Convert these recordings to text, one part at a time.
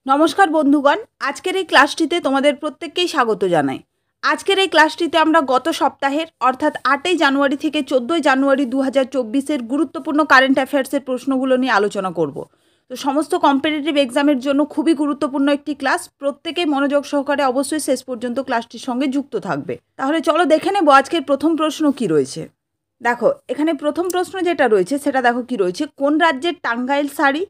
নমস্কার বন্ধুগণ, আজকের এই ক্লাসটিতে তোমাদের প্রত্যেককেই স্বাগত জানাই। আজকের এই ক্লাসটিতে আমরা গত সপ্তাহের অর্থাৎ 8ই জানুয়ারি থেকে 14ই জানুয়ারি 2024-এর গুরুত্বপূর্ণ কারেন্ট অ্যাফেয়ার্সের প্রশ্নগুলো নিয়ে আলোচনা করব। তো সমস্ত কম্পিটিটিভ এক্সামের জন্য খুবই গুরুত্বপূর্ণ একটি ক্লাস, প্রত্যেকেই মনোযোগ সহকারে অবশ্যই শেষ পর্যন্ত ক্লাসটির সঙ্গে যুক্ত থাকবে। তাহলে চলো দেখে নেব আজকের প্রথম প্রশ্ন কি রয়েছে। দেখো এখানে প্রথম প্রশ্ন যেটা রয়েছে সেটা দেখো কি রয়েছে, কোন রাজ্যের টাঙ্গাইল শাড়ি,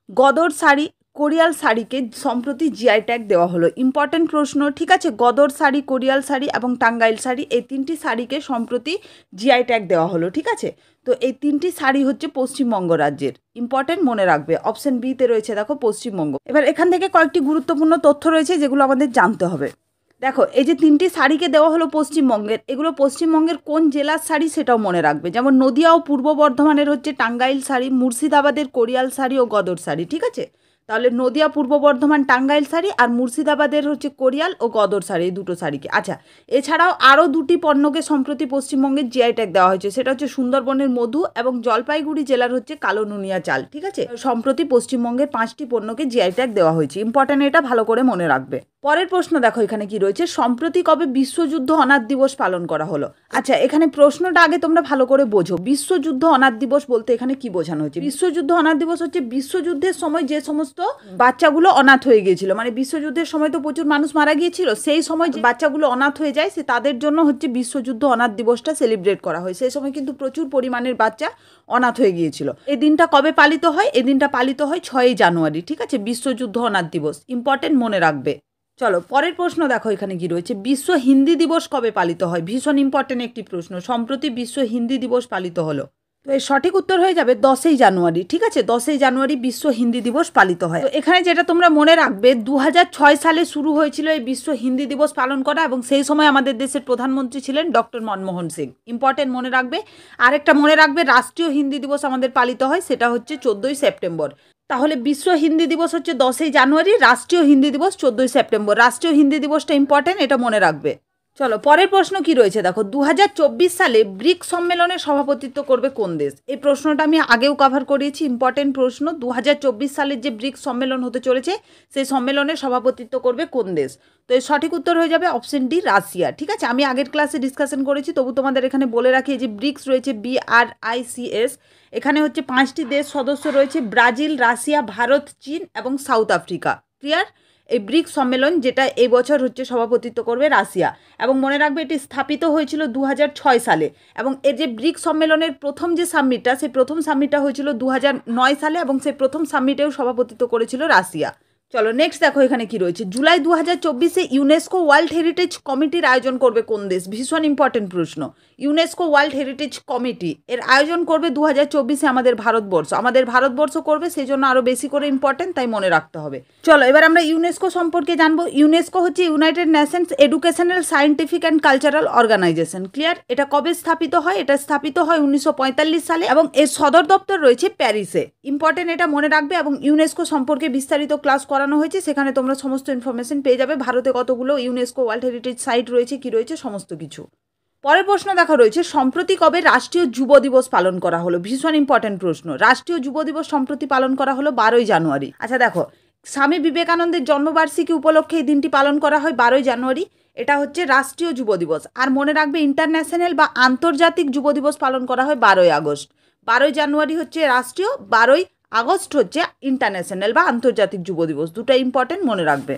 গদর শাড়ি, কোরিয়াল শাড়িকে সম্প্রতি জিআই ট্যাগ দেওয়া হলো? ইম্পর্টেন্ট প্রশ্ন, ঠিক আছে। গদর শাড়ি, কোরিয়াল শাড়ি এবং টাঙ্গাইল শাড়ি, এই তিনটি শাড়িকে সম্প্রতি জিআই ট্যাগ দেওয়া হলো, ঠিক আছে। তো এই তিনটি শাড়ি হচ্ছে পশ্চিমবঙ্গ রাজ্যের। ইম্পর্টেন্ট, মনে রাখবে। অপশন বিতে রয়েছে দেখো পশ্চিমবঙ্গ। এবার এখান থেকে কয়েকটি গুরুত্বপূর্ণ তথ্য রয়েছে যেগুলো আমাদের জানতে হবে। দেখো এই যে তিনটি শাড়িকে দেওয়া হলো পশ্চিমবঙ্গের, এগুলো পশ্চিমবঙ্গের কোন জেলার শাড়ি সেটাও মনে রাখবে। যেমন নদিয়া ও পূর্ব বর্ধমানের হচ্ছে টাঙ্গাইল শাড়ি, মুর্শিদাবাদের কোরিয়াল শাড়ি ও গদর শাড়ি, ঠিক আছে। তাহলে নদিয়া, পূর্ব বর্ধমান টাঙ্গাইল শাড়ি, আর মুর্শিদাবাদের হচ্ছে কোরিয়াল ও গদর শাড়ি, এই দুটো শাড়িকে। আচ্ছা, এছাড়াও আরও দুটি পণ্যকে সম্প্রতি পশ্চিমবঙ্গের জিআই ট্যাগ দেওয়া হয়েছে, সেটা হচ্ছে সুন্দরবনের মধু এবং জলপাইগুড়ি জেলার হচ্ছে কালো নুনিয়া চাল, ঠিক আছে। সম্প্রতি পশ্চিমবঙ্গের 5টি পণ্যকে জিআই ট্যাগ দেওয়া হয়েছে। ইম্পর্টেন্ট, এটা ভালো করে মনে রাখবে। পরের প্রশ্ন দেখো এখানে কি রয়েছে, সম্প্রতি কবে বিশ্বযুদ্ধ অনাথ দিবস পালন করা হলো? আচ্ছা, এখানে প্রশ্নটা আগে তোমরা ভালো করে বোঝো। বিশ্বযুদ্ধ অনাথ দিবস বলতে এখানে কি বোঝানো হচ্ছে? বিশ্বযুদ্ধ অনাথ দিবস হচ্ছে বিশ্বযুদ্ধের সময় যে সমস্ত বাচ্চাগুলো অনাথ হয়ে গিয়েছিল, মানে বিশ্বযুদ্ধের সময় তো প্রচুর মানুষ মারা গিয়েছিল, সেই সময় যে বাচ্চাগুলো অনাথ হয়ে যায় সে তাদের জন্য হচ্ছে বিশ্বযুদ্ধ অনাথ দিবসটা সেলিব্রেট করা হয়। সেই সময় কিন্তু প্রচুর পরিমাণের বাচ্চা অনাথ হয়ে গিয়েছিল। এই দিনটা কবে পালিত হয়? এই দিনটা পালিত হয় 6ই জানুয়ারি, ঠিক আছে। বিশ্বযুদ্ধ অনাথ দিবস, ইম্পর্টেন্ট, মনে রাখবে। চলো পরের প্রশ্ন দেখো এখানে কি রয়েছে, বিশ্ব হিন্দি দিবস কবে পালিত হয়? ভীষণ ইম্পর্টেন্ট একটি প্রশ্ন। সম্প্রতি বিশ্ব হিন্দি দিবস পালিত হলো। তো এর সঠিক উত্তর হয়ে যাবে 10ই জানুয়ারি, ঠিক আছে। 10ই জানুয়ারি বিশ্ব হিন্দি দিবস পালিত হয়। তো এখানে যেটা তোমরা মনে রাখবে, 2006 সালে শুরু হয়েছিল এই বিশ্ব হিন্দি দিবস পালন করা, এবং সেই সময় আমাদের দেশের প্রধানমন্ত্রী ছিলেন ডক্টর মনমোহন সিং। ইম্পর্টেন্ট, মনে রাখবে। আরেকটা মনে রাখবে, রাষ্ট্রীয় হিন্দি দিবস আমাদের পালিত হয়, সেটা হচ্ছে 14ই সেপ্টেম্বর। তাহলে বিশ্ব হিন্দি দিবস হচ্ছে 10ই জানুয়ারি, রাষ্ট্রীয় হিন্দি দিবস 14ই সেপ্টেম্বর। রাষ্ট্রীয় হিন্দি দিবসটা ইম্পর্টেন্ট, এটা মনে রাখবে। চলো পরের প্রশ্ন কি রয়েছে দেখো, 2024 সালে ব্রিক সম্মেলনে সভাপতিত্ব করবে কোন দেশ? এই প্রশ্নটা আমি আগেও কভার করিয়েছি, ইম্পর্টেন্ট প্রশ্ন। 2024 সালের যে ব্রিক সম্মেলন হতে চলেছে সেই সম্মেলনে সভাপতিত্ব করবে কোন দেশ? তো এর সঠিক উত্তর হয়ে যাবে অপশন ডি, রাশিয়া, ঠিক আছে। আমি আগের ক্লাসে ডিসকাশন করেছি, তবু তোমাদের এখানে বলে রাখি, যে ব্রিক্স রয়েছে BRICS, এখানে হচ্ছে 5টি দেশ সদস্য রয়েছে, ব্রাজিল, রাশিয়া, ভারত, চীন এবং সাউথ আফ্রিকা। ক্লিয়ার? এই ব্রিক্স সম্মেলন যেটা এই বছর হচ্ছে সভাপতিত্ব করবে রাশিয়া, এবং মনে রাখবে এটি স্থাপিত হয়েছিল 2006 সালে, এবং এর যে ব্রিক্স সম্মেলনের প্রথম যে সামিটটা, সেই প্রথম সামিটটা হয়েছিল 2009 সালে, এবং সেই প্রথম সামিটেও সভাপতিত্ব করেছিল রাশিয়া। চলো নেক্সট দেখো এখানে কি রয়েছে, জুলাই 2024-এ ইউনেস্কো ওয়ার্ল্ড হেরিটেজ কমিটির আয়োজন করবে কোন দেশ? ভীষণ ইম্পর্টেন্ট প্রশ্ন। ইউনেস্কো ওয়ার্ল্ড হেরিটেজ কমিটি এর আয়োজন করবে 2024-এ আমাদের ভারতবর্ষ। আমাদের ভারতবর্ষ করবে, সেই জন্য আরও বেশি করে ইম্পর্টেন্ট, তাই মনে রাখতে হবে। চলো এবার আমরা ইউনেস্কো সম্পর্কে জানবো। ইউনেস্কো হচ্ছে United Nations Educational, Scientific and Cultural Organisation. Clear? এটা কবে স্থাপিত হয়? এটা স্থাপিত হয় 1945 সালে, এবং এর সদর দপ্তর রয়েছে প্যারিসে। ইম্পর্টেন্ট, এটা মনে রাখবে। এবং ইউনেস্কো সম্পর্কে বিস্তারিত ক্লাস করানো হয়েছে, সেখানে তোমরা সমস্ত ইনফরমেশন পেয়ে যাবে। ভারতে কতগুলো ইউনেস্কো ওয়ার্ল্ড হেরিটেজ সাইট রয়েছে, কি রয়েছে, সমস্ত কিছু। পরের প্রশ্ন দেখা রয়েছে, সম্প্রতি কবে রাষ্ট্রীয় যুব দিবস পালন করা হলো? ভীষণ ইম্পর্টেন্ট প্রশ্ন। রাষ্ট্রীয় যুব দিবস সম্প্রতি পালন করা হলো 12ই জানুয়ারি। আচ্ছা দেখো, স্বামী বিবেকানন্দের জন্মবার্ষিকী উপলক্ষে এই দিনটি পালন করা হয় 12ই জানুয়ারি। এটা হচ্ছে রাষ্ট্রীয় যুব দিবস। আর মনে রাখবে, ইন্টারন্যাশনাল বা আন্তর্জাতিক যুব দিবস পালন করা হয় 12ই আগস্ট। 12ই জানুয়ারি হচ্ছে রাষ্ট্রীয়, 12ই আগস্ট হচ্ছে ইন্টারন্যাশনাল বা আন্তর্জাতিক যুব দিবস। দুটো ইম্পর্টেন্ট, মনে রাখবে।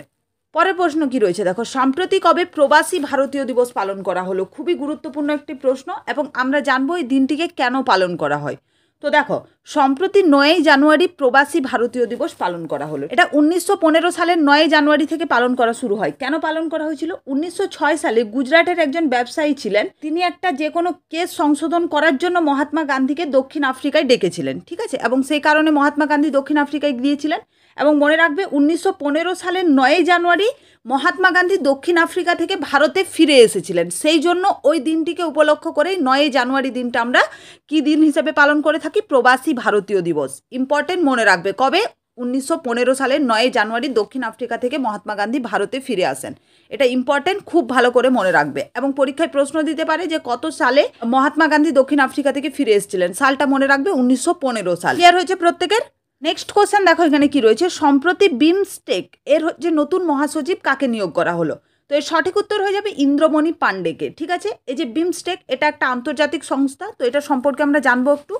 পরের প্রশ্ন কি রয়েছে দেখো, সম্প্রতি কবে প্রবাসী ভারতীয় দিবস পালন করা হলো? খুবই গুরুত্বপূর্ণ একটি প্রশ্ন, এবং আমরা জানবো এই দিনটিকে কেন পালন করা হয়। তো দেখো, সম্প্রতি 9ই জানুয়ারি প্রবাসী ভারতীয় দিবস পালন করা হলো। এটা 1915 সালের 9ই জানুয়ারি থেকে পালন করা শুরু হয়। কেন পালন করা হয়েছিল? 1906 সালে গুজরাটের একজন ব্যবসায়ী ছিলেন, তিনি একটা যে কোনো কেস সংশোধন করার জন্য মহাত্মা গান্ধীকে দক্ষিণ আফ্রিকায় ডেকেছিলেন, ঠিক আছে। এবং সেই কারণে মহাত্মা গান্ধী দক্ষিণ আফ্রিকায় গিয়েছিলেন। এবং মনে রাখবে, 1915 সালের 9ই জানুয়ারি মহাত্মা গান্ধী দক্ষিণ আফ্রিকা থেকে ভারতে ফিরে এসেছিলেন। সেই জন্য ওই দিনটিকে উপলক্ষ করেই 9ই জানুয়ারি দিনটা আমরা কি দিন হিসেবে পালন করে থাকি? প্রবাসী ভারতীয় দিবস। ইম্পর্টেন্ট, মনে রাখবে। কবে? 1915 সালের 9ই জানুয়ারি দক্ষিণ আফ্রিকা থেকে মহাত্মা গান্ধী ভারতে ফিরে আসেন। এটা ইম্পর্টেন্ট, খুব ভালো করে মনে রাখবে। এবং পরীক্ষায় প্রশ্ন দিতে পারে যে কত সালে মহাত্মা গান্ধী দক্ষিণ আফ্রিকা থেকে ফিরে এসেছিলেন। সালটা মনে রাখবে, 1915 সাল। ক্লিয়ার হয়েছে প্রত্যেকের? নেক্সট কোশ্চেন দেখো এখানে কি রয়েছে, সম্প্রতি বিমস্টেক এর যে নতুন মহাসচিব কাকে নিয়োগ করা হলো? তো এর সঠিক উত্তর হয়ে যাবে ইন্দ্রমণি পাণ্ডেকে। ঠিক আছে, এই যে বিমস্টেক এটা একটা আন্তর্জাতিক সংস্থা, তো এটা সম্পর্কে আমরা জানবো একটু।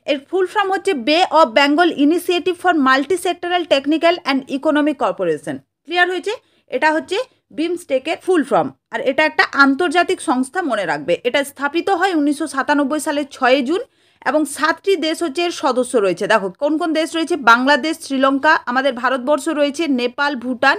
এর ফুল ফর্ম হচ্ছে বে of Bengal initiative for multi sectoral technical and economic corporation. Clear হয়েছে? এটা হচ্ছে বিমস্টেকের ফুল ফর্ম, আর এটা একটা আন্তর্জাতিক সংস্থা, মনে রাখবে। এটা স্থাপিত হয় 1997 সালের 6 জুন এবং 7টি দেশ হচ্ছে এর সদস্য রয়েছে। দেখো কোন কোন দেশ রয়েছে, বাংলাদেশ, শ্রীলঙ্কা, আমাদের ভারতবর্ষ রয়েছে, নেপাল, ভুটান,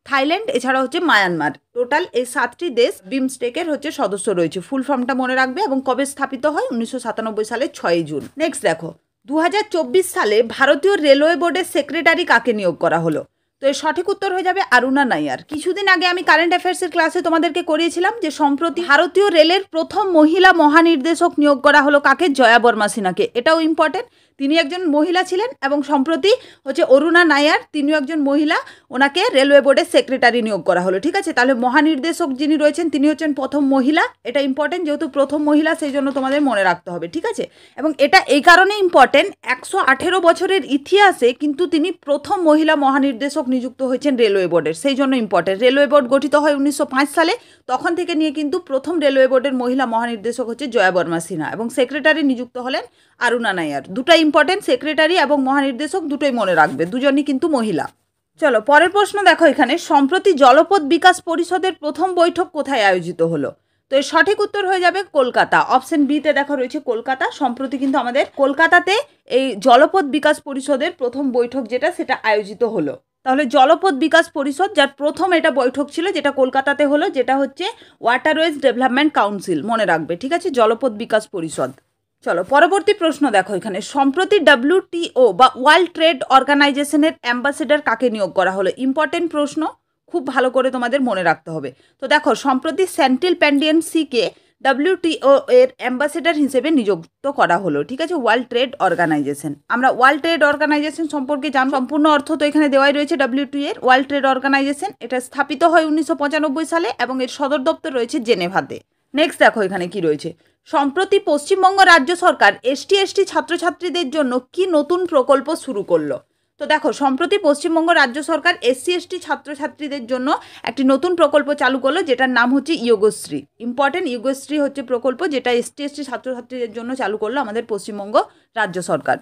থাইল্যান্ড, এছাড়া হচ্ছে মায়ানমার। টোটাল এই 7টি দেশ বিমস্টেকের হচ্ছে সদস্য রয়েছে। ফুল ফর্মটা মনে রাখবে। এবং কবে স্থাপিত হয়? 1997 সালের 6 জুন। নেক্সট দেখো 2024 সালে ভারতীয় রেলওয়ে বোর্ডের সেক্রেটারি কাকে নিয়োগ করা হলো? তো এর সঠিক উত্তর হয়ে যাবে অরুণা নায়ার। কিছুদিন আগে আমি কারেন্ট অ্যাফেয়ার্সের ক্লাসে তোমাদেরকে করিয়েছিলাম যে সম্প্রতি ভারতীয় রেলের প্রথম মহিলা মহানির্দেশক নিয়োগ করা হলো কাকে? জয়া বর্মা সিনহাকে। এটাও ইম্পর্টেন্ট, তিনি একজন মহিলা ছিলেন এবং সম্প্রতি হচ্ছে অরুণা নায়ার, তিনিও একজন মহিলা, ওনাকে রেলওয়ে বোর্ডের সেক্রেটারি নিয়োগ করা হলো। ঠিক আছে, তাহলে মহানির্দেশক যিনি রয়েছেন তিনি হচ্ছেন প্রথম মহিলা। এটা ইম্পর্টেন্ট, যেহেতু প্রথম মহিলা সেই জন্য তোমাদের মনে রাখতে হবে। ঠিক আছে, এবং এটা এই কারণে ইম্পর্টেন্ট, 118 বছরের ইতিহাসে কিন্তু তিনি প্রথম মহিলা মহানির্দেশক নিযুক্ত হয়েছেন রেলওয়ে বোর্ডের, সেই জন্য ইম্পর্টেন্ট। রেলওয়ে বোর্ড গঠিত হয় 1905 সালে, তখন থেকে নিয়ে কিন্তু প্রথম রেলওয়ে বোর্ডের মহিলা মহানির্দেশক হচ্ছে জয়া বর্মা সিনহা এবং সেক্রেটারি নিযুক্ত হলেন অরুণা নায়ার। দুটাই ইম্পর্টেন্ট, সেক্রেটারি এবং মহানির্দেশক দুটোই মনে রাখবে, দুজনই কিন্তু মহিলা। চলো পরের প্রশ্ন দেখো এখানে, সম্প্রতি জলপথ বিকাশ পরিষদের প্রথম বৈঠক কোথায় আয়োজিত হলো? তো এর সঠিক উত্তর হয়ে যাবে কলকাতা। অপশন বিতে দেখো রয়েছে কলকাতা। সম্প্রতি কিন্তু আমাদের কলকাতাতে এই জলপথ বিকাশ পরিষদের প্রথম বৈঠক যেটা সেটা আয়োজিত হলো। তাহলে জলপথ বিকাশ পরিষদ যার প্রথম এটা বৈঠক ছিল যেটা কলকাতাতে হলো, যেটা হচ্ছে ওয়াটারওয়েজ ডেভেলপমেন্ট কাউন্সিল, মনে রাখবে। ঠিক আছে, জলপথ বিকাশ পরিষদ। চলো পরবর্তী প্রশ্ন দেখো এখানে, সম্প্রতি WTO বা ওয়ার্ল্ড ট্রেড অর্গানাইজেশনের অ্যাম্বাসেডর কাকে নিয়োগ করা হলো? ইম্পর্টেন্ট প্রশ্ন, খুব ভালো করে তোমাদের মনে রাখতে হবে। তো দেখো সম্প্রতি সেন্ট্রাল প্যান্ডিয়ান সিকে WTO এর অ্যাম্বাসেডর হিসেবে নিযুক্ত করা হলো। ঠিক আছে, ওয়ার্ল্ড ট্রেড অর্গানাইজেশন। আমরা ওয়ার্ল্ড ট্রেড অর্গানাইজেশন সম্পর্কে জান, সম্পূর্ণ অর্থ তো এখানে দেওয়াই রয়েছে। WTO এর ওয়ার্ল্ড ট্রেড অর্গানাইজেশন এটা স্থাপিত হয় 1995 সালে এবং এর সদর দপ্তর রয়েছে জেনেভাতে। নেক্সট দেখো এখানে কি রয়েছে, সম্প্রতি পশ্চিমবঙ্গ রাজ্য সরকার ST/ST ছাত্রছাত্রীদের জন্য কি নতুন প্রকল্প শুরু করলো? তো দেখো সম্প্রতি পশ্চিমবঙ্গ রাজ্য সরকার SC/ST ছাত্রছাত্রীদের জন্য একটি নতুন প্রকল্প চালু করলো, যেটার নাম হচ্ছে ইয়োগশ্রী। ইম্পর্টেন্ট, ইয়োগশ্রী হচ্ছে প্রকল্প যেটা ST/ST ছাত্রছাত্রীদের জন্য চালু করলো আমাদের পশ্চিমবঙ্গ রাজ্য সরকার।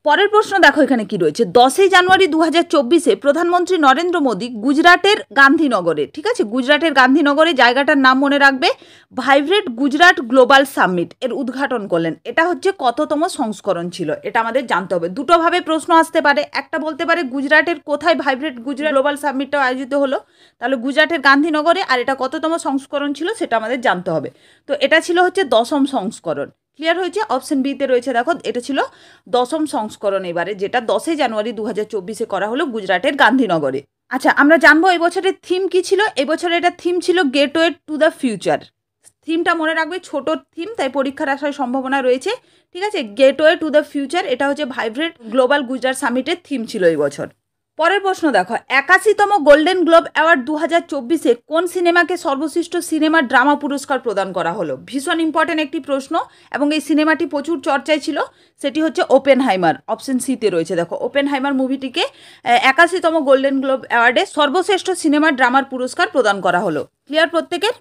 পরের প্রশ্ন দেখো এখানে কি রয়েছে, 10 জানুয়ারি 2024-এ প্রধানমন্ত্রী নরেন্দ্র মোদী গুজরাটের গান্ধীনগরে, ঠিক আছে, গুজরাটের গান্ধীনগরে জায়গাটার নাম মনে রাখবে, ভাইব্রেট গুজরাট গ্লোবাল সামিট এর উদ্ঘাটন করলেন। এটা হচ্ছে কততম সংস্করণ ছিল? এটা আমাদের জানতে হবে। দুটোভাবে প্রশ্ন আসতে পারে, একটা বলতে পারে গুজরাটের কোথায় ভাইব্রেট গুজরাট গ্লোবাল সামিটটা আয়োজিত হলো, তাহলে গুজরাটের গান্ধীনগরে, আর এটা কততম সংস্করণ ছিল সেটা আমাদের জানতে হবে। তো এটা ছিল হচ্ছে 10ম সংস্করণ। ক্লিয়ার হয়েছে? অপশন বিতে রয়েছে দেখো, এটা ছিল 10ম সংস্করণ এবারে, যেটা 10 জানুয়ারি 2024-এ করা হলো গুজরাটের গান্ধীনগরে। আচ্ছা আমরা জানবো এবছরের থিম কি ছিল। এবছরে এটা থিম ছিল গেটওয়ে টু দ্য ফিউচার। থিমটা মনে রাখবে, ছোট থিম, তাই পরীক্ষার আসার সম্ভাবনা রয়েছে। ঠিক আছে, গেটওয়ে টু দ্য ফিউচার এটা হচ্ছে ভাইব্রেট গ্লোবাল গুজরাট সামিটের থিম ছিল এই বছর। পরের প্রশ্ন দেখো, 81তম গোল্ডেন গ্লোব অ্যাওয়ার্ড 2024-এ কোন সিনেমাকে সর্বশ্রেষ্ঠ সিনেমা ড্রামা পুরস্কার প্রদান করা হলো? ভীষণ ইম্পর্টেন্ট একটি প্রশ্ন এবং এই সিনেমাটি প্রচুর চর্চায় ছিল, সেটি হচ্ছে ওপেনহাইমার। অপশন সিতে রয়েছে দেখো, ওপেনহাইমার মুভিটিকে 81তম গোল্ডেন গ্লোব অ্যাওয়ার্ডে সর্বশ্রেষ্ঠ সিনেমা ড্রামার পুরস্কার প্রদান করা হলো। ক্লিয়ার প্রত্যেকের?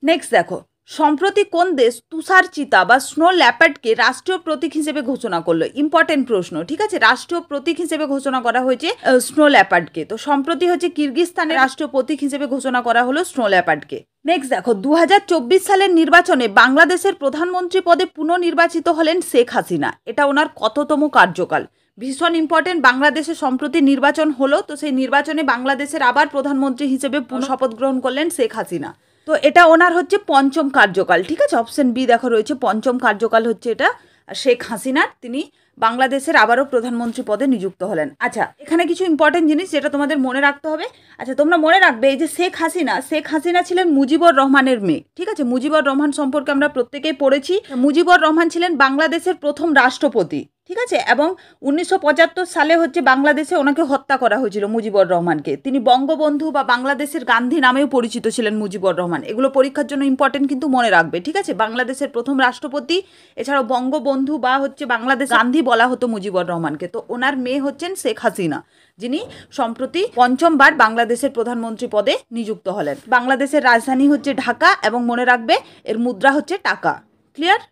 নেক্সট দেখো, সম্প্রতি কোন দেশ তুষার চিতা বা স্নো ল্যাপার্ডকে রাষ্ট্রীয় প্রতীক হিসেবে ঘোষণা করলো? ইম্পর্টেন্ট প্রশ্ন। ঠিক আছে, রাষ্ট্রীয় প্রতীক হিসেবে ঘোষণা করা হয়েছে স্নো ল্যাপার্ডকে। তো সম্প্রতি হচ্ছে কিরগিজস্তানের রাষ্ট্রীয় প্রতীক হিসেবে ঘোষণা করা হলো স্নো ল্যাপার্ডকে। নেক্সট দেখো, 2024 সালের নির্বাচনে বাংলাদেশের প্রধানমন্ত্রী পদে পুনর্নির্বাচিত হলেন শেখ হাসিনা। এটা ওনার কততম কার্যকাল? ভীষণ ইম্পর্টেন্ট। বাংলাদেশে সম্প্রতি নির্বাচন হলো, তো সেই নির্বাচনে বাংলাদেশের আবার প্রধানমন্ত্রী হিসেবে শপথ গ্রহণ করলেন শেখ হাসিনা। তো এটা ওনার হচ্ছে 5ম কার্যকাল। ঠিক আছে, অপশন বি দেখো রয়েছে 5ম কার্যকাল হচ্ছে এটা শেখ হাসিনার। তিনি বাংলাদেশের আবারও প্রধানমন্ত্রী পদে নিযুক্ত হলেন। আচ্ছা এখানে কিছু ইম্পর্টেন্ট জিনিস যেটা তোমাদের মনে রাখতে হবে। আচ্ছা তোমরা মনে রাখবে, এই যে শেখ হাসিনা ছিলেন মুজিবুর রহমানের মেয়ে। ঠিক আছে, মুজিবুর রহমান সম্পর্কে আমরা প্রত্যেকেই পড়েছি। মুজিবুর রহমান ছিলেন বাংলাদেশের প্রথম রাষ্ট্রপতি। ঠিক আছে। এবং 1975 সালে হচ্ছে বাংলাদেশে ওনাকে হত্যা করা হয়েছিল মুজিবুর রহমানকে। তিনি বঙ্গবন্ধু বা বাংলাদেশের গান্ধী নামেও পরিচিত ছিলেন মুজিবুর রহমান। এগুলো পরীক্ষার জন্য ইম্পর্টেন্ট, কিন্তু মনে রাখবে, ঠিক আছে। বাংলাদেশের প্রথম রাষ্ট্রপতি, এছাড়াও বঙ্গবন্ধু বা হচ্ছে বাংলাদেশ গান্ধী বলা হতো মুজিবুর রহমানকে। তো ওনার মেয়ে হচ্ছেন শেখ হাসিনা, যিনি সম্প্রতি পঞ্চমবার বাংলাদেশের প্রধানমন্ত্রী পদে নিযুক্ত হলেন। বাংলাদেশের রাজধানী হচ্ছে ঢাকা এবং মনে রাখবে এর মুদ্রা হচ্ছে টাকা। ক্লিয়ার?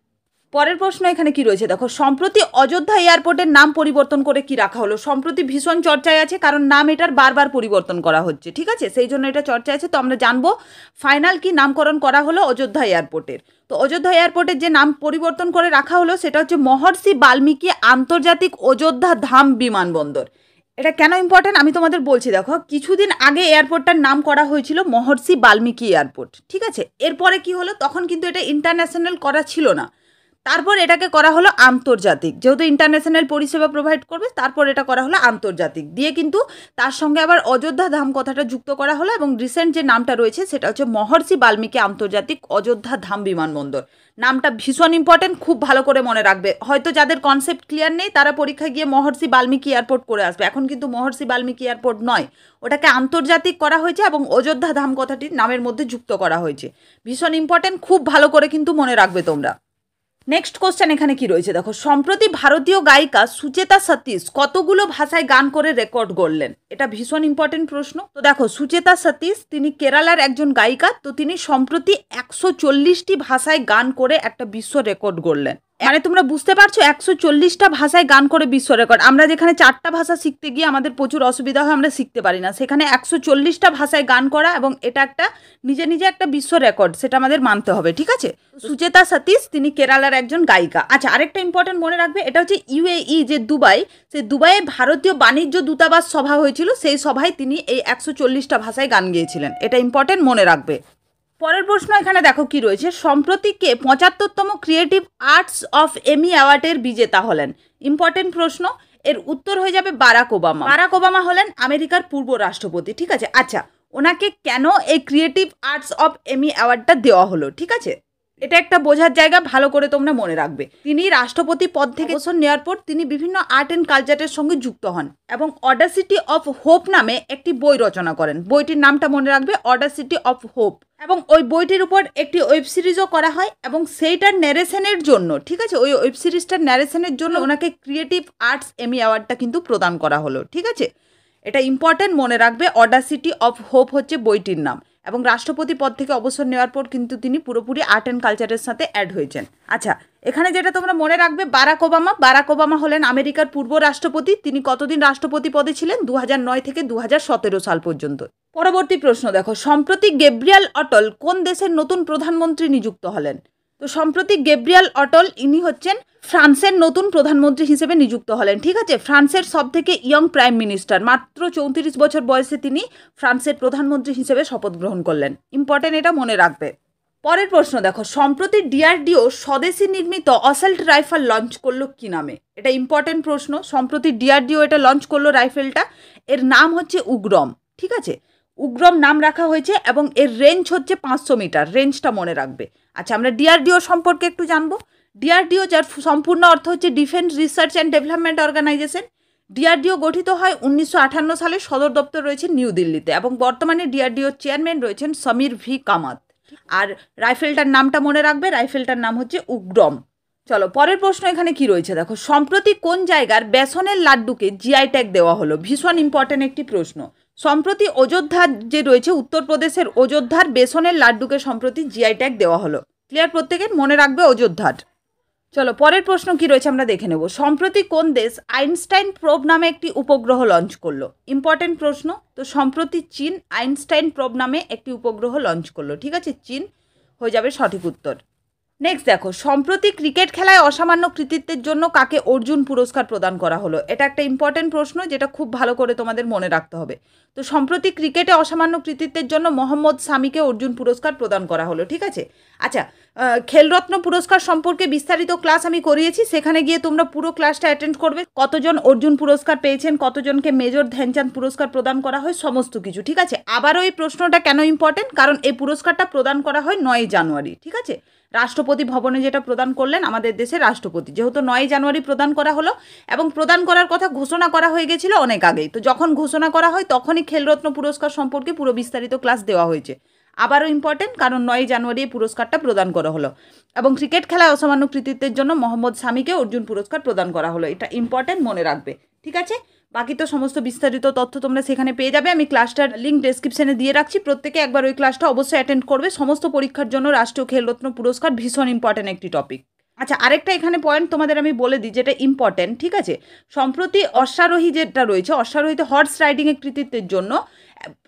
পরের প্রশ্ন এখানে কি রয়েছে দেখো, সম্প্রতি অযোধ্যা এয়ারপোর্টের নাম পরিবর্তন করে কি রাখা হলো? সম্প্রতি ভীষণ চর্চায় আছে, কারণ নাম এটার বারবার পরিবর্তন করা হচ্ছে, ঠিক আছে, সেই জন্য এটা চর্চায় আছে। তো আমরা জানবো ফাইনাল কি নামকরণ করা হলো অযোধ্যা এয়ারপোর্টের। তো অযোধ্যা এয়ারপোর্টের যে নাম পরিবর্তন করে রাখা হলো সেটা হচ্ছে মহর্ষি বাল্মীকি আন্তর্জাতিক অযোধ্যা ধাম বিমানবন্দর। এটা কেন ইম্পর্টেন্ট আমি তোমাদের বলছি। দেখো, কিছুদিন আগে এয়ারপোর্টটার নাম করা হয়েছিল মহর্ষি বাল্মীকি এয়ারপোর্ট, ঠিক আছে। এরপরে কি হলো, তখন কিন্তু এটা ইন্টারন্যাশনাল করা ছিল না, তারপর এটাকে করা হলো আন্তর্জাতিক। যেহেতু ইন্টারন্যাশনাল পরিষেবা প্রোভাইড করবে, তারপর এটা করা হলো আন্তর্জাতিক দিয়ে, কিন্তু তার সঙ্গে আবার অযোধ্যা ধাম কথাটা যুক্ত করা হলো। এবং রিসেন্ট যে নামটা রয়েছে সেটা হচ্ছে মহর্ষি বাল্মীকি আন্তর্জাতিক অযোধ্যা ধাম বিমানবন্দর। নামটা ভীষণ ইম্পর্টেন্ট, খুব ভালো করে মনে রাখবে। হয়তো যাদের কনসেপ্ট ক্লিয়ার নেই তারা পরীক্ষায় গিয়ে মহর্ষি বাল্মীকি এয়ারপোর্ট করে আসবে। এখন কিন্তু মহর্ষি বাল্মীকি এয়ারপোর্ট নয়, ওটাকে আন্তর্জাতিক করা হয়েছে এবং অযোধ্যা ধাম কথাটি নামের মধ্যে যুক্ত করা হয়েছে। ভীষণ ইম্পর্টেন্ট, খুব ভালো করে কিন্তু মনে রাখবে তোমরা। নেক্সট কোশ্চেন এখানে কি রয়েছে দেখো, সম্প্রতি ভারতীয় গায়িকা সুচেতা সতীশ কতগুলো ভাষায় গান করে রেকর্ড গড়লেন? এটা ভীষণ ইম্পর্টেন্ট প্রশ্ন। তো দেখো, সুচেতা সতীশ তিনি কেরালার একজন গায়িকা। তো তিনি সম্প্রতি 140টি ভাষায় গান করে একটা বিশ্ব রেকর্ড গড়লেন। মানে তোমরা বুঝতে পারছো, 140টা ভাষায় গান করে বিশ্ব রেকর্ড। আমরা যেখানে 4টা ভাষা শিখতে গিয়ে আমাদের প্রচুর অসুবিধা হয়, আমরা শিখতে পারি না, সেখানে 140টা ভাষায় গান করা এবং এটা একটা নিজে নিজে একটা বিশ্ব রেকর্ড, সেটা আমাদের মানতে হবে, ঠিক আছে। সুচেতা সতীশ তিনি কেরালার একজন গায়িকা। আচ্ছা, আরেকটা ইম্পর্টেন্ট মনে রাখবে, এটা হচ্ছে ইউএই যে দুবাই, সেই দুবাইয়ে ভারতীয় বাণিজ্য দূতাবাস সভা হয়েছিল, সেই সভায় তিনি এই 140টা ভাষায় গান গেয়েছিলেন। এটা ইম্পর্টেন্ট মনে রাখবে। পরের প্রশ্ন এখানে দেখো কি রয়েছে, সম্প্রতি কে 75তম ক্রিয়েটিভ আর্টস অফ এমি অ্যাওয়ার্ডের বিজেতা হলেন? ইম্পর্টেন্ট প্রশ্ন। এর উত্তর হয়ে যাবে বারাক ওবামা। বারাক ওবামা হলেন আমেরিকার পূর্ব রাষ্ট্রপতি, ঠিক আছে। আচ্ছা, ওনাকে কেন এই ক্রিয়েটিভ আর্টস অফ এমি অ্যাওয়ার্ডটা দেওয়া হলো, ঠিক আছে, এটা একটা বোঝার জায়গা, ভালো করে তোমরা মনে রাখবে। তিনি রাষ্ট্রপতি পদ থেকে অবসর নেওয়ার পর তিনি বিভিন্ন আর্ট অ্যান্ড কালচারের সঙ্গে যুক্ত হন এবং অডাসিটি অফ হোপ নামে একটি বই রচনা করেন। বইটির নামটা মনে রাখবে, অডাসিটি অফ হোপ। এবং ওই বইটির উপর একটি ওয়েব সিরিজও করা হয় এবং সেইটার ন্যারেশনের জন্য, ঠিক আছে, ওই ওয়েব সিরিজটার ন্যারেশনের জন্য ওনাকে ক্রিয়েটিভ আর্টস এমি অ্যাওয়ার্ডটা কিন্তু প্রদান করা হলো, ঠিক আছে। এটা ইম্পর্টেন্ট মনে রাখবে, অডাসিটি অফ হোপ হচ্ছে বইটির নাম। এবং রাষ্ট্রপতি পদ থেকে অবসর নেওয়ার পর কিন্তু তিনি পুরোপুরি আর্ট অ্যান্ড কালচারের সাথে অ্যাড হয়েছেন। আচ্ছা, এখানে যেটা তোমরা মনে রাখবে, বারাক ওবামা। বারাক ওবামা হলেন আমেরিকার পূর্ব রাষ্ট্রপতি। তিনি কতদিন রাষ্ট্রপতি পদে ছিলেন? 2009 থেকে 2017 সাল পর্যন্ত। পরবর্তী প্রশ্ন দেখো, সম্প্রতি গ্যাব্রিয়েল অটল কোন দেশের নতুন প্রধানমন্ত্রী নিযুক্ত হলেন? তো সম্প্রতি গ্যাব্রিয়েল অটল ইনি হচ্ছেন ফ্রান্সের নতুন প্রধানমন্ত্রী হিসেবে নিযুক্ত হলেন, ঠিক আছে। ফ্রান্সের সব থেকে ইয়ং প্রাইম মিনিস্টার, মাত্র 34 বছর বয়সে তিনি ফ্রান্সের প্রধানমন্ত্রী হিসেবে শপথ গ্রহণ করলেন। ইম্পর্টেন্ট, এটা মনে রাখবে। পরের প্রশ্ন দেখো, সম্প্রতি ডিআরডিও স্বদেশী নির্মিত অসাল্ট রাইফেল লঞ্চ করলো কি নামে? এটা ইম্পর্টেন্ট প্রশ্ন। সম্প্রতি ডিআরডিও এটা লঞ্চ করলো রাইফেলটা, এর নাম হচ্ছে উগ্রম, ঠিক আছে। উগ্রম নাম রাখা হয়েছে এবং এর রেঞ্জ হচ্ছে 500 মিটার, রেঞ্জটা মনে রাখবে। আচ্ছা, আমরা ডিআরডিও সম্পর্কে একটু জানবো। ডিআরডিও, যার সম্পূর্ণ অর্থ হচ্ছে defence research and development organisation. DRDO গঠিত হয় 1958 সালে, সদর দপ্তর রয়েছে নিউ দিল্লিতে এবং বর্তমানে ডিআরডিওর চেয়ারম্যান রয়েছেন সমীর ভি কামাত। আর রাইফেলটার নামটা মনে রাখবে, রাইফেলটার নাম হচ্ছে উগ্রম। চলো, পরের প্রশ্ন এখানে কি রয়েছে দেখো, সম্প্রতি কোন জায়গার বেসনের লাড্ডুকে জিআই ট্যাগ দেওয়া হলো? ভীষণ ইম্পর্টেন্ট একটি প্রশ্ন। সম্প্রতি অযোধ্যার যে রয়েছে উত্তরপ্রদেশের অযোধ্যার বেসনের লাড্ডুকে সম্প্রতি জিআই ট্যাগ দেওয়া হলো। ক্লিয়ার? প্রত্যেকের মনে রাখবে অযোধ্যার। চলো, পরের প্রশ্ন কি রয়েছে আমরা দেখে নেব। সম্প্রতি কোন দেশ আইনস্টাইন প্রোব নামে একটি উপগ্রহ লঞ্চ করলো? ইম্পর্টেন্ট প্রশ্ন। তো সম্প্রতি চীন আইনস্টাইন প্রোব নামে একটি উপগ্রহ লঞ্চ করলো, ঠিক আছে, চীন হয়ে যাবে সঠিক উত্তর। নেক্সট দেখো, সম্প্রতি ক্রিকেট খেলায় অসামান্য কৃতিত্বের জন্য কাকে অর্জুন পুরস্কার প্রদান করা হলো? এটা একটা ইম্পর্টেন্ট প্রশ্ন, যেটা খুব ভালো করে তোমাদের মনে রাখতে হবে। তো সম্প্রতি ক্রিকেটে অসামান্য কৃতিত্বের জন্য মোহাম্মদ সামিকে অর্জুন পুরস্কার প্রদান করা হলো, ঠিক আছে। আচ্ছা, খেলরত্ন পুরস্কার সম্পর্কে বিস্তারিত ক্লাস আমি করিয়েছি, সেখানে গিয়ে তোমরা পুরো ক্লাসটা অ্যাটেন্ড করবে। কতজন অর্জুন পুরস্কার পেয়েছেন, কতজনকে মেজর ধ্যানচাঁদ পুরস্কার প্রদান করা হয়, সমস্ত কিছু, ঠিক আছে। আবারও এই প্রশ্নটা কেন ইম্পর্টেন্ট, কারণ এই পুরস্কারটা প্রদান করা হয় 9 জানুয়ারি, ঠিক আছে। রাষ্ট্রপতি ভবনে যেটা প্রদান করলেন আমাদের দেশের রাষ্ট্রপতি, যেহেতু 9 জানুয়ারি প্রদান করা হলো এবং প্রদান করার কথা ঘোষণা করা হয়ে গেছিল অনেক আগেই। তো যখন ঘোষণা করা হয় তখনই খেলরত্ন পুরস্কার সম্পর্কে পুরো বিস্তারিত ক্লাস দেওয়া হয়েছে। আবারও ইম্পর্টেন্ট, কারণ 9 জানুয়ারি এই পুরস্কারটা প্রদান করা হলো এবং ক্রিকেট খেলায় অসামান্য কৃতিত্বের জন্য মোহাম্মদ সামিকে অর্জুন পুরস্কার প্রদান করা হলো। এটা ইম্পর্টেন্ট, মনে রাখবে, ঠিক আছে। বাকি তো সমস্ত বিস্তারিত তথ্য তোমরা সেখানে পেয়ে যাবে। আমি ক্লাসটার লিঙ্ক ডেসক্রিপশনে দিয়ে রাখছি, প্রত্যেকে একবার ওই ক্লাসটা অবশ্যই অ্যাটেন্ড করবে। সমস্ত পরীক্ষার জন্য রাষ্ট্রীয় খেলরত্ন পুরস্কার ভীষণ ইম্পর্টেন্ট একটি টপিক। আচ্ছা, আরেকটা এখানে পয়েন্ট তোমাদের আমি বলে দিই যেটা ইম্পর্টেন্ট, ঠিক আছে। সম্প্রতি অশ্বারোহী যেটা রয়েছে, অশ্বারোহীতে হর্স রাইডিংয়ের কৃতিত্বের জন্য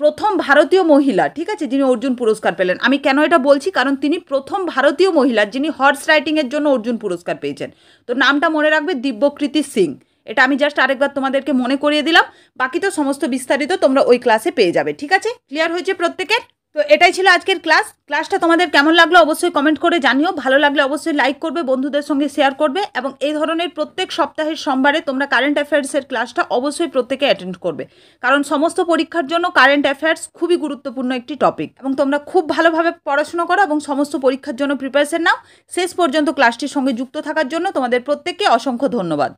প্রথম ভারতীয় মহিলা, ঠিক আছে, যিনি অর্জুন পুরস্কার পেলেন। আমি কেন এটা বলছি, কারণ তিনি প্রথম ভারতীয় মহিলা যিনি হর্স রাইডিংয়ের জন্য অর্জুন পুরস্কার পেয়েছেন। তো নামটা মনে রাখবে, দিব্যকৃতি সিং। এটা আমি জাস্ট আরেকবার তোমাদেরকে মনে করিয়ে দিলাম। বাকি তো সমস্ত বিস্তারিত তোমরা ওই ক্লাসে পেয়ে যাবে, ঠিক আছে। ক্লিয়ার হয়েছে প্রত্যেকের? তো এটাই ছিল আজকের ক্লাসটা তোমাদের কেমন লাগলো অবশ্যই কমেন্ট করে জানিও। ভালো লাগলে অবশ্যই লাইক করবে, বন্ধুদের সঙ্গে শেয়ার করবে এবং এই ধরনের প্রত্যেক সপ্তাহের সোমবারে তোমরা কারেন্ট অ্যাফেয়ার্সের ক্লাসটা অবশ্যই প্রত্যেকে অ্যাটেন্ড করবে, কারণ সমস্ত পরীক্ষার জন্য কারেন্ট অ্যাফেয়ার্স খুবই গুরুত্বপূর্ণ একটি টপিক এবং তোমরা খুব ভালোভাবে পড়াশোনা করো এবং সমস্ত পরীক্ষার জন্য প্রিপারেশন নাও। শেষ পর্যন্ত ক্লাসটির সঙ্গে যুক্ত থাকার জন্য তোমাদের প্রত্যেককে অসংখ্য ধন্যবাদ।